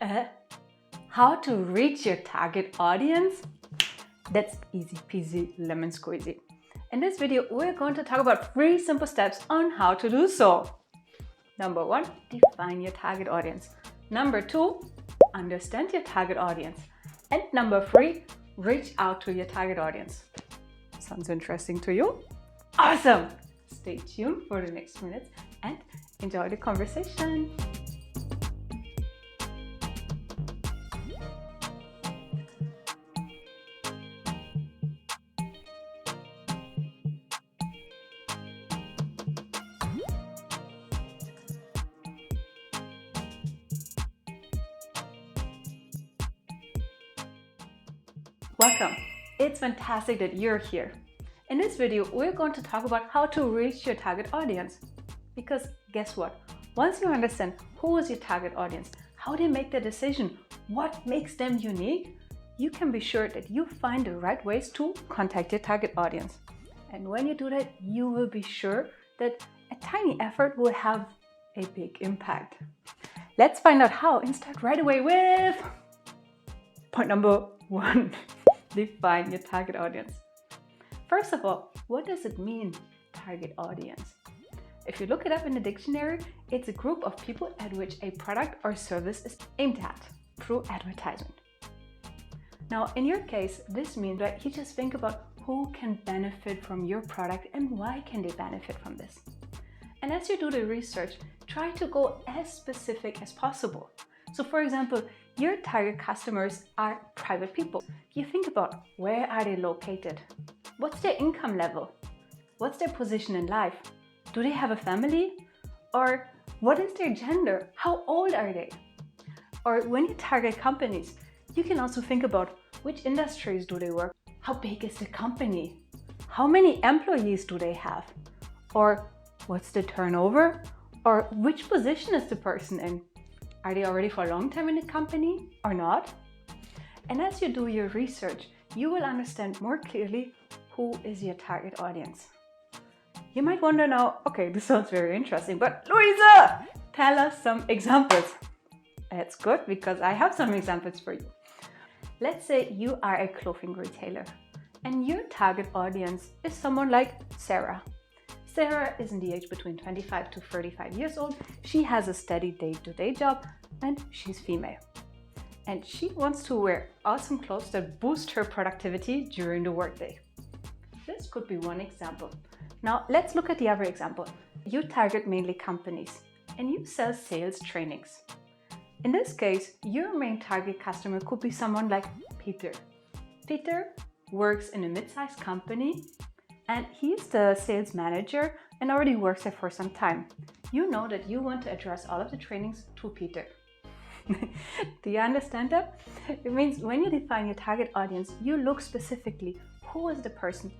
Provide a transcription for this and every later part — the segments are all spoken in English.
Uh, how to reach your target audience? That's easy peasy lemon squeezy. In this video, we're going to talk about 3 simple steps on how to do so. Number 1, define your target audience. Number 2, understand your target audience. And number 3, reach out to your target audience. Sounds interesting to you? Awesome! Stay tuned for the next minutes and enjoy the conversation. Welcome! It's fantastic that you're here. In this video, we're going to talk about how to reach your target audience. Because guess what? Once you understand who is your target audience, how they make their decision, what makes them unique, you can be sure that you find the right ways to contact your target audience. And when you do that, you will be sure that a tiny effort will have a big impact. Let's find out how and start right away with point number 1. Define your target audience. First of all, what does it mean, target audience? If you look it up in the dictionary, it's a group of people at which a product or service is aimed at through advertisement. Now, in your case, this means that you just think about who can benefit from your product and why can they benefit from this. And as you do the research, try to go as specific as possible. So for example, your target customers are private people. You think about where are they located? What's their income level? What's their position in life? Do they have a family? Or what is their gender? How old are they? Or when you target companies, you can also think about which industries do they work? How big is the company? How many employees do they have? Or what's the turnover? Or which position is the person in? Are they already for a long time in the company or not? And as you do your research, you will understand more clearly who is your target audience. You might wonder now, okay, this sounds very interesting, but Luisa, tell us some examples. That's good because I have some examples for you. Let's say you are a clothing retailer and your target audience is someone like Sarah. Sarah is in the age between 25 to 35 years old. She has a steady day-to-day job and she's female. And she wants to wear awesome clothes that boost her productivity during the workday. This could be one example. Now let's look at the other example. You target mainly companies and you sell sales trainings. In this case, your main target customer could be someone like Peter. Peter works in a mid-sized company and he's the sales manager and already works there for some time. You know that you want to address all of the trainings to Peter. Do you understand that? It means when you define your target audience, you look specifically who is the person,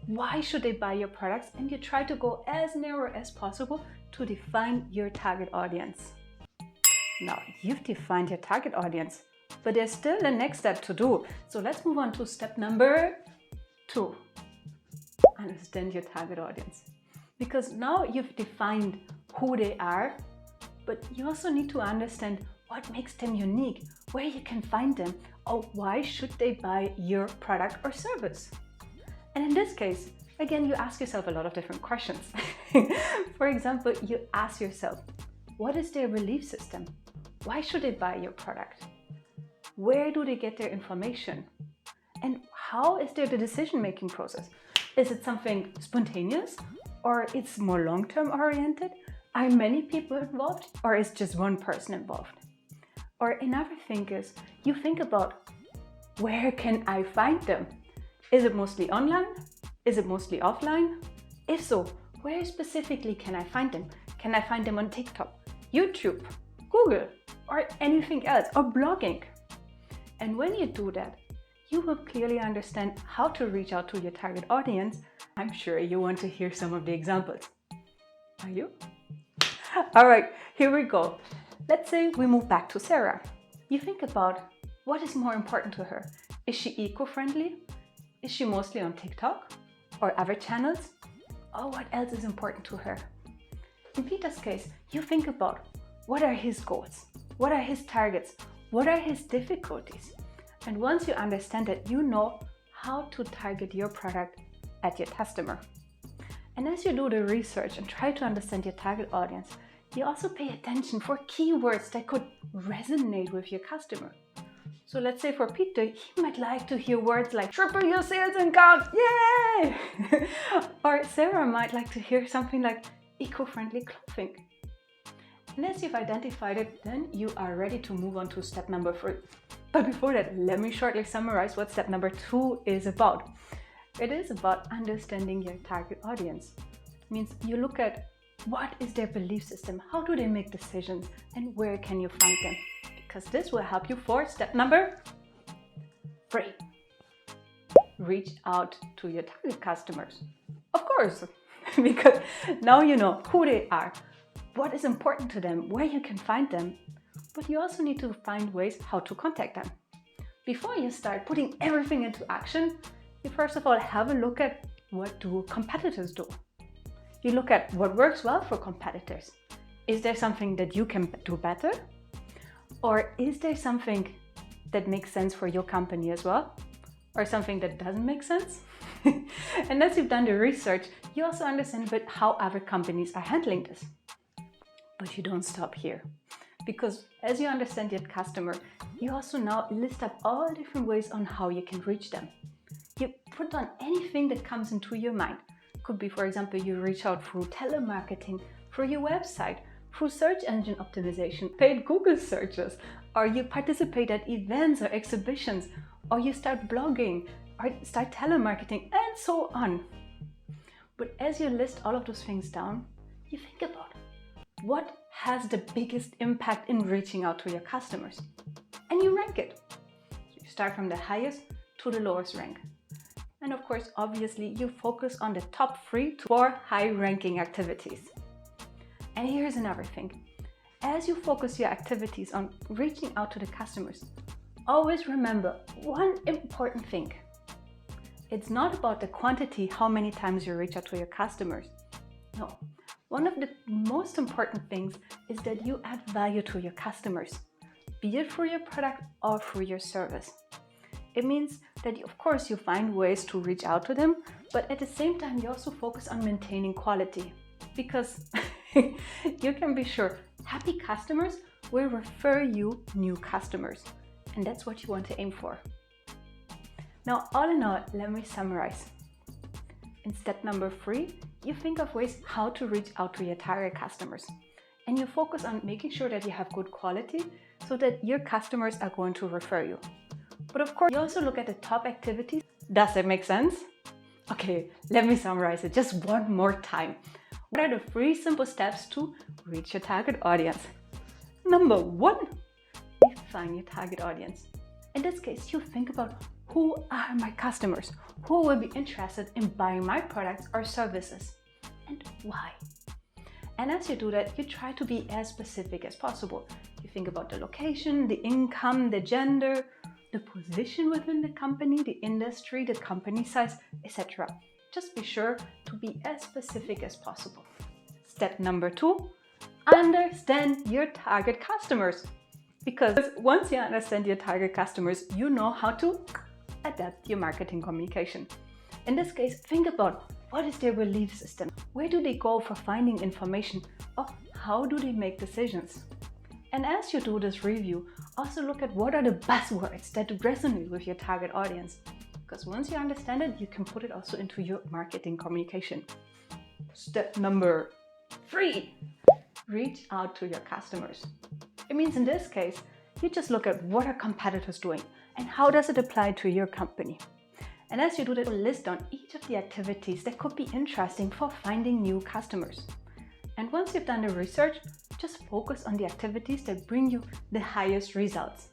why should they buy your products, and you try to go as narrow as possible to define your target audience. Now, you've defined your target audience, but there's still the next step to do. So let's move on to step number 2. Understand your target audience. Because now you've defined who they are, but you also need to understand what makes them unique, where you can find them, or why should they buy your product or service. And in this case, again, you ask yourself a lot of different questions. For example, you ask yourself, what is their belief system? Why should they buy your product? Where do they get their information? And how is their decision-making process? Is it something spontaneous or it's more long-term oriented? Are many people involved or is just one person involved? Or another thing is, you think about where can I find them? Is it mostly online? Is it mostly offline? If so, where specifically can I find them? Can I find them on TikTok, YouTube, Google, or anything else, or blogging? And when you do that, you will clearly understand how to reach out to your target audience. I'm sure you want to hear some of the examples. Are you? All right, here we go. Let's say we move back to Sarah. You think about what is more important to her. Is she eco-friendly? Is she mostly on TikTok or other channels? Or what else is important to her? In Peter's case, you think about what are his goals? What are his targets? What are his difficulties? And once you understand that, you know how to target your product at your customer. And as you do the research and try to understand your target audience, you also pay attention for keywords that could resonate with your customer. So let's say for Peter, he might like to hear words like triple your sales account, yay! Or Sarah might like to hear something like eco-friendly clothing. And as you've identified it, then you are ready to move on to step number 3. But before that, let me shortly summarize what step number 2 is about. It is about understanding your target audience. It means you look at what is their belief system, how do they make decisions, and where can you find them? Because this will help you for step number 3. Reach out to your target customers. Of course, because now you know who they are, what is important to them, where you can find them, but you also need to find ways how to contact them. Before you start putting everything into action, you first of all have a look at what do competitors do. You look at what works well for competitors. Is there something that you can do better? Or is there something that makes sense for your company as well? Or something that doesn't make sense? And as you've done the research, you also understand a bit how other companies are handling this. But you don't stop here. Because as you understand your customer, you also now list up all different ways on how you can reach them. You put on anything that comes into your mind. Could be, for example, you reach out through telemarketing, through your website, through search engine optimization, paid Google searches, or you participate at events or exhibitions, or you start blogging, or start telemarketing, and so on. But as you list all of those things down, you think about what has the biggest impact in reaching out to your customers, and you rank it. So you start from the highest to the lowest rank. And of course, obviously, you focus on the top 3 to 4 high-ranking activities. And here's another thing. As you focus your activities on reaching out to the customers, always remember one important thing. It's not about the quantity, how many times you reach out to your customers. No. One of the most important things is that you add value to your customers, be it through your product or through your service. It means that, of course, you find ways to reach out to them, but at the same time, you also focus on maintaining quality. Because you can be sure happy customers will refer you new customers. And that's what you want to aim for. Now, all in all, let me summarize. In step number 3, you think of ways how to reach out to your target customers. And you focus on making sure that you have good quality so that your customers are going to refer you. But of course, you also look at the top activities. Does that make sense? Okay, let me summarize it just one more time. What are the 3 simple steps to reach your target audience? Number 1, define your target audience. In this case, you think about who are my customers? Who will be interested in buying my products or services? And why? And as you do that, you try to be as specific as possible. You think about the location, the income, the gender, the position within the company, the industry, the company size, etc. Just be sure to be as specific as possible. Step number 2, understand your target customers. Because once you understand your target customers, you know how to adapt your marketing communication. In this case, think about what is their belief system? Where do they go for finding information? Or how do they make decisions? And as you do this review, also look at what are the buzzwords that resonate with your target audience. Because once you understand it, you can put it also into your marketing communication. Step number 3, reach out to your customers. It means in this case, you just look at what are competitors doing and how does it apply to your company. And as you do that, list down each of the activities that could be interesting for finding new customers. And once you've done the research, just focus on the activities that bring you the highest results.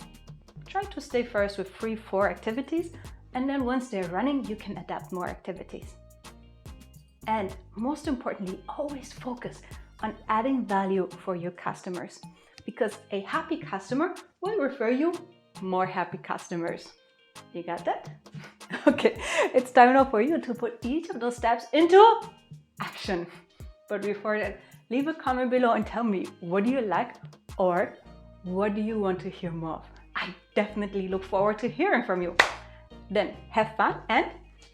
Try to stay first with 3-4 activities, and then once they're running, you can adapt more activities. And most importantly, always focus on adding value for your customers, because a happy customer will refer you more happy customers. You got that? Okay, it's time now for you to put each of those steps into action. But before that, leave a comment below and tell me, what do you like or what do you want to hear more of? I definitely look forward to hearing from you. Then have fun and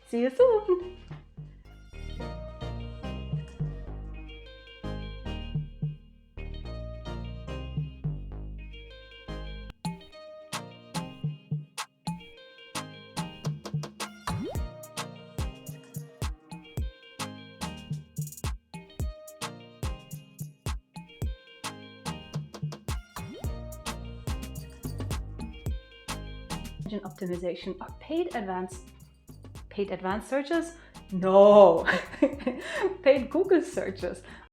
see you soon. Optimization or paid advanced searches? No. Paid Google searches.